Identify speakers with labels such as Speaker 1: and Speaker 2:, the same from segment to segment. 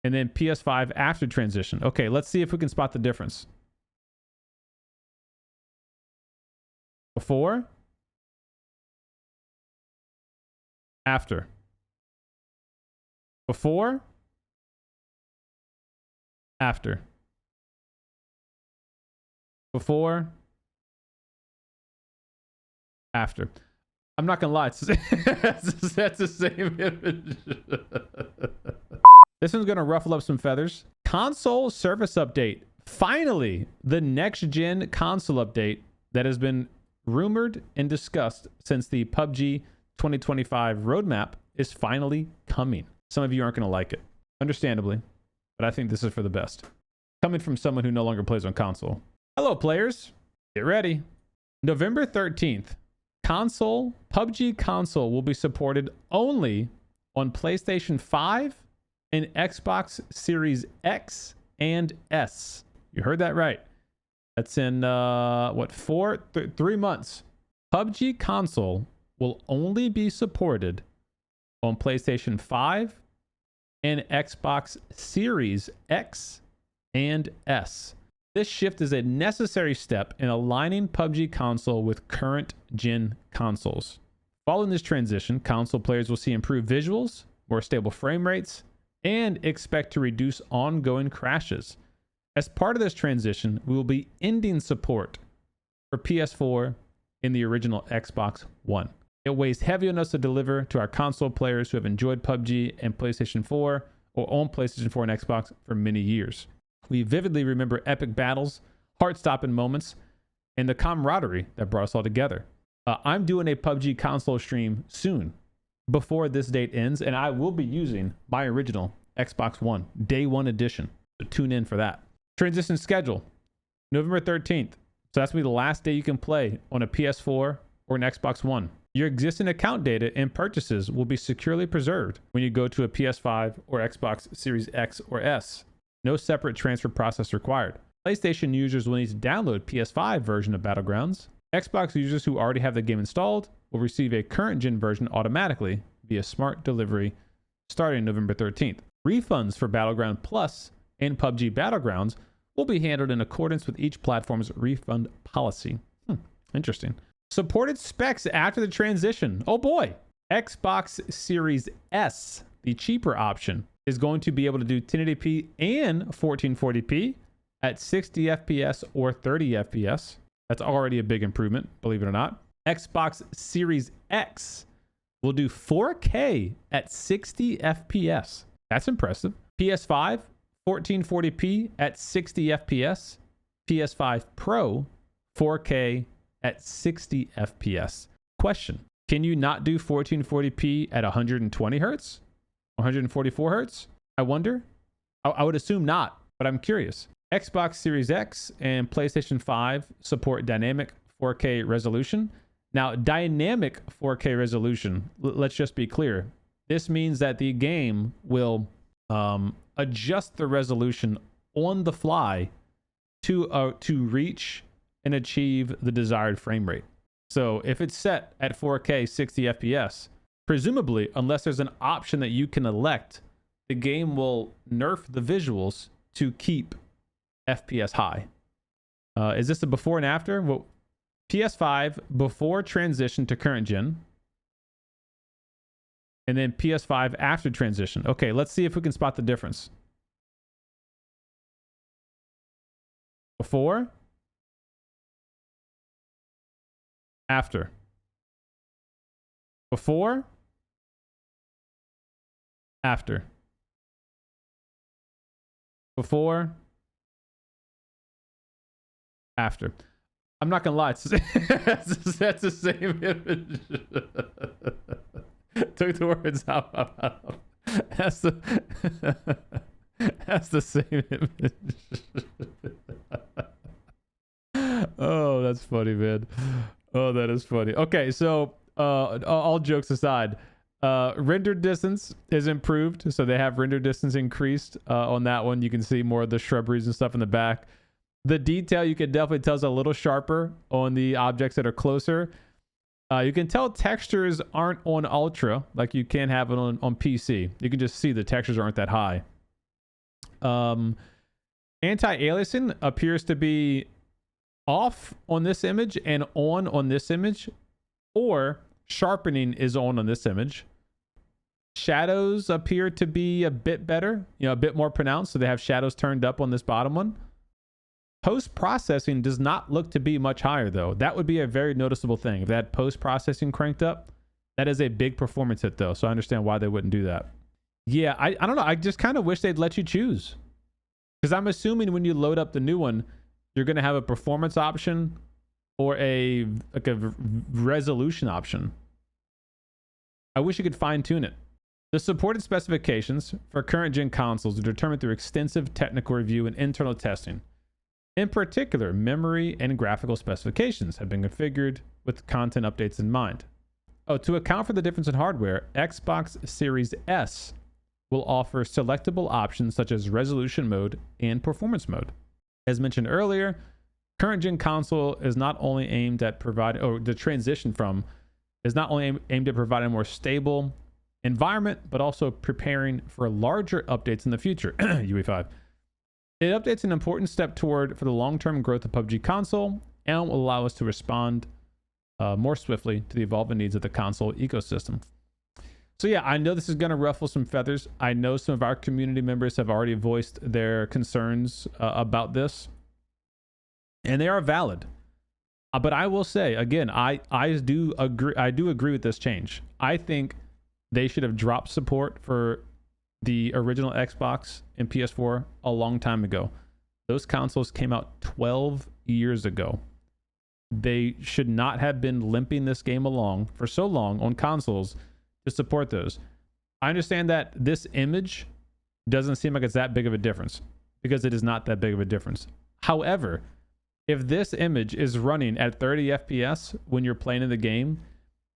Speaker 1: and then PS5 after transition. Okay, let's see if we can spot the difference. Before, after. Before, after. Before, after. I'm not gonna lie, that's the same image. This one's gonna ruffle up some feathers. Console service update. Finally, the next gen console update that has been rumored and discussed since the PUBG 2025 roadmap is finally coming. Some of you aren't gonna like it, understandably, but I think this is for the best. Coming from someone who no longer plays on console. Hello players, get ready. November 13th, PUBG console will be supported only on PlayStation 5 and Xbox Series X and S. You heard that right. That's in, 3 months. PUBG console will only be supported on PlayStation 5 and Xbox Series X and S. This shift is a necessary step in aligning PUBG console with current gen consoles. Following this transition, console players will see improved visuals, more stable frame rates, and expect to reduce ongoing crashes. As part of this transition, we will be ending support for PS4 in the original Xbox One. It weighs heavy on us to deliver to our console players who have enjoyed PUBG and PlayStation 4 or own PlayStation 4 and Xbox for many years. We vividly remember epic battles, heart-stopping moments, and the camaraderie that brought us all together. I'm doing a PUBG console stream soon, before this date ends, and I will be using my original Xbox One, Day 1 edition. So tune in for that. Transition schedule, November 13th. So that's going to be the last day you can play on a PS4 or an Xbox One. Your existing account data and purchases will be securely preserved when you go to a PS5 or Xbox Series X or S. No separate transfer process required. PlayStation users will need to download PS5 version of Battlegrounds. Xbox users who already have the game installed will receive a current gen version automatically via smart delivery starting November 13th. Refunds for Battleground Plus and PUBG Battlegrounds will be handled in accordance with each platform's refund policy. Interesting. Supported specs after the transition. Oh boy. Xbox Series S, the cheaper option, is going to be able to do 1080p and 1440p at 60 FPS or 30 FPS. That's already a big improvement, believe it or not. Xbox Series X will do 4K at 60 FPS. That's impressive. PS5, 1440p at 60 FPS. PS5 Pro, 4K at 60 FPS. Question, can you not do 1440p at 120 hertz? 144 hertz? I wonder. I would assume not, but I'm curious. Xbox Series X and PlayStation 5 support dynamic 4K resolution. Now, dynamic 4K resolution, let's just be clear. This means that the game will adjust the resolution on the fly to reach and achieve the desired frame rate. So if it's set at 4K 60 FPS, presumably, unless there's an option that you can elect, the game will nerf the visuals to keep FPS high. Is this a before and after? Well, PS5 before transition to current gen, and then PS5 after transition. Okay, let's see if we can spot the difference. Before, after. Before, after. Before, after. I'm not gonna lie, that's the same image. Took the words out. That's the same image. Oh, that's funny, man. Oh, that is funny. Okay, so all jokes aside, render distance is improved. So they have render distance increased on that one. You can see more of the shrubberies and stuff in the back. The detail, you can definitely tell, is a little sharper on the objects that are closer. You can tell textures aren't on ultra like you can have it on PC. You can just see the textures aren't that high. Anti-aliasing appears to be off on this image and on this image, or sharpening is on this image. Shadows appear to be a bit better, a bit more pronounced. So they have shadows turned up on this bottom one. Post-processing does not look to be much higher though. That would be a very noticeable thing. If they had post-processing cranked up, that is a big performance hit though. So I understand why they wouldn't do that. Yeah, I don't know. I just kind of wish they'd let you choose. Because I'm assuming when you load up the new one, you're going to have a performance option or a resolution option. I wish you could fine tune it. The supported specifications for current gen consoles are determined through extensive technical review and internal testing. In particular, memory and graphical specifications have been configured with content updates in mind. To account for the difference in hardware, Xbox Series S will offer selectable options such as resolution mode and performance mode. As mentioned earlier, current gen console is not only aimed at providing, or the transition from, is not only aimed at providing a more stable environment, but also preparing for larger updates in the future. UE5. It updates an important step toward for the long-term growth of PUBG console and will allow us to respond more swiftly to the evolving needs of the console ecosystem. So yeah, I know this is going to ruffle some feathers. I know some of our community members have already voiced their concerns about this, and they are valid. But I will say again, I do agree with this change. I think they should have dropped support for the original Xbox and PS4 a long time ago. Those consoles came out 12 years ago. They should not have been limping this game along for so long on consoles to support those. I understand that this image doesn't seem like it's that big of a difference, because it is not that big of a difference. However, if this image is running at 30 FPS when you're playing in the game,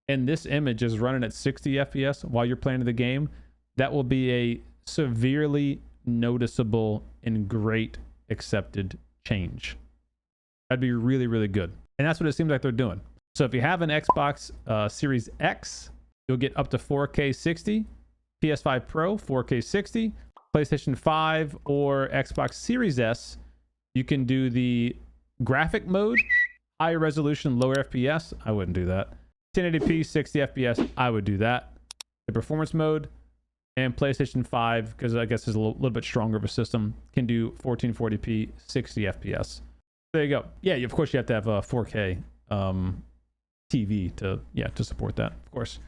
Speaker 1: and this image is running at 60 FPS while you're playing in the game, that will be a severely noticeable and great accepted change. That'd be really, really good. And that's what it seems like they're doing. So if you have an Xbox Series X, you'll get up to 4K 60, PS5 Pro 4K 60, PlayStation 5 or Xbox Series S, you can do the graphic mode, higher resolution, lower FPS. I wouldn't do that. 1080p 60 FPS, I would do that. The performance mode, and PlayStation 5, because I guess it's a little bit stronger of a system, can do 1440p 60 FPS. There you go. Yeah, of course you have to have a 4K TV to support that, of course.